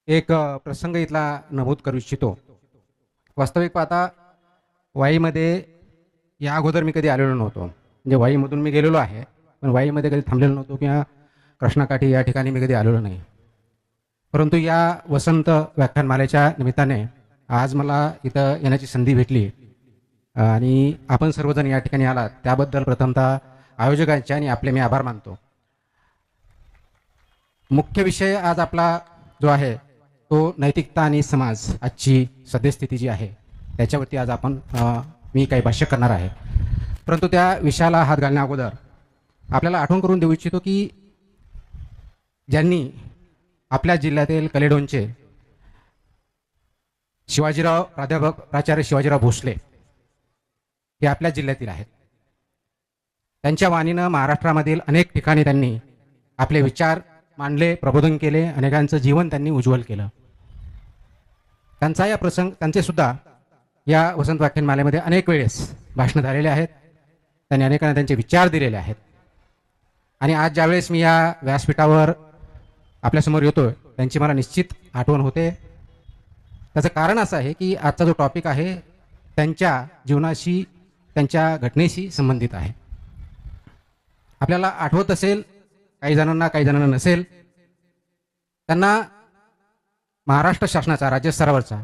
एक प्रसंग इथला नमूद करू इच्छितो. वास्तविक पाहता वाईमध्ये या अगोदर मी कधी आलेलो नव्हतो. म्हणजे वाईमधून मी गेलेलो आहे, पण वाईमध्ये कधी थांबलेलो नव्हतो किंवा कृष्णाकाठी या ठिकाणी मी कधी आलेलो नाही. परंतु या वसंत व्याख्यानमालेच्या निमित्ताने आज मला इथं येण्याची संधी भेटली आणि आपण सर्वजण या ठिकाणी आलात त्याबद्दल प्रथमतः आयोजकांचे आणि आपले मी आभार मानतो. मुख्य विषय आज आपला जो आहे तो नैतिकता आणि समाज आजची सद्यस्थिती जी आहे त्याच्यावरती आज मी काही भाष्य करणार आहे. परंतु त्या विषयाला हात घालण्या अगोदर आपल्याला आठवण करून देऊ इच्छितो की ज्यांनी आपल्या जिल्ह्यातील कलेडोनचे शिवाजीराव प्राध्यापक प्राचार्य शिवाजीराव भोसले हे आपल्या जिल्ह्यातील आहेत. त्यांच्या वाणीनं महाराष्ट्रामधील अनेक ठिकाणी त्यांनी आपले विचार मांडले, प्रबोधन केले, अनेकांचं जीवन त्यांनी उज्ज्वल केलं. त्यांचे सुद्धा या वसंत व्याख्यानमालेमध्ये अनेक वेळेस भाषणं झालेले आहेत. त्यांनी अनेकांना त्यांचे विचार दिलेले आहेत. आणि आज ज्यावेळेस मी या व्यासपीठावर आपल्यासमोर येतोय त्यांची मला निश्चित आठवण होते. त्याचं कारण असं आहे की आजचा जो टॉपिक आहे त्यांच्या जीवनाशी, त्यांच्या घटनेशी संबंधित आहे. आपल्याला आठवत असेल, काही जणांना नसेल, त्यांना महाराष्ट्र शासनाचा राज्यस्तरावरचा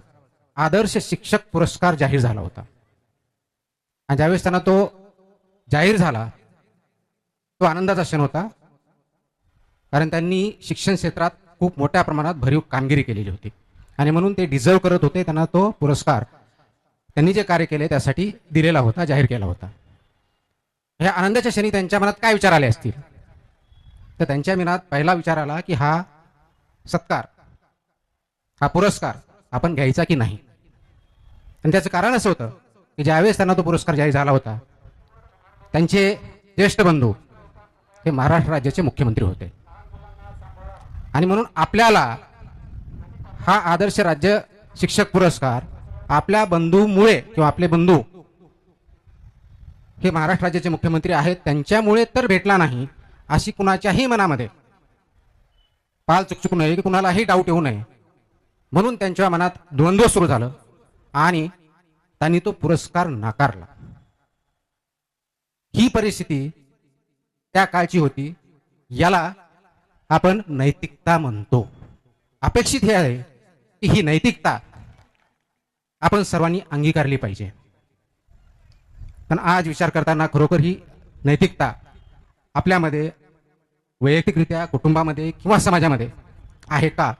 आदर्श शिक्षक पुरस्कार जाहीर झाला होता. आणि ज्यावेळेस त्यांना तो जाहीर झाला तो आनंदाचा क्षण होता, कारण त्यांनी शिक्षण क्षेत्रात खूप मोठ्या प्रमाणात भरीव कामगिरी केलेली होती आणि म्हणून ते डिझर्व करत होते. त्यांना तो पुरस्कार त्यांनी जे कार्य केले त्यासाठी दिलेला होता, जाहीर केला होता. ह्या आनंदाच्या क्षणी त्यांच्या मनात काय विचार आले असतील? तर त्यांच्या मनात पहिला विचार आला की हा सत्कार, हा पुरस्कार आपण घ्यायचा की नाही. आणि त्याचं कारण असं होतं की ज्यावेळेस त्यांना तो पुरस्कार जाहीर झाला होता त्यांचे ज्येष्ठ बंधू हे महाराष्ट्र राज्याचे मुख्यमंत्री होते. आणि म्हणून आपल्याला हा आदर्श राज्य शिक्षक पुरस्कार आपल्या बंधूमुळे किंवा आपले बंधू हे महाराष्ट्र राज्याचे मुख्यमंत्री आहेत त्यांच्यामुळे तर भेटला नाही अशी कुणाच्याही मनामध्ये पाल चुकचुकू नये की कुणालाही डाऊट येऊ नये म्हणून त्यांच्या मनात द्वंद्व सुरू झालं आणि त्यांनी तो पुरस्कार नाकारला. ही परिस्थिती त्या काळची होती. याला आपण नैतिकता म्हणतो. अपेक्षित हे आहे की ही नैतिकता आपण सर्वांनी अंगीकारली पाहिजे. पण आज विचार करताना खरोखर ही नैतिकता आपल्यामध्ये वैयक्तिकरित्या, कुटुंबामध्ये किंवा समाजामध्ये आहे का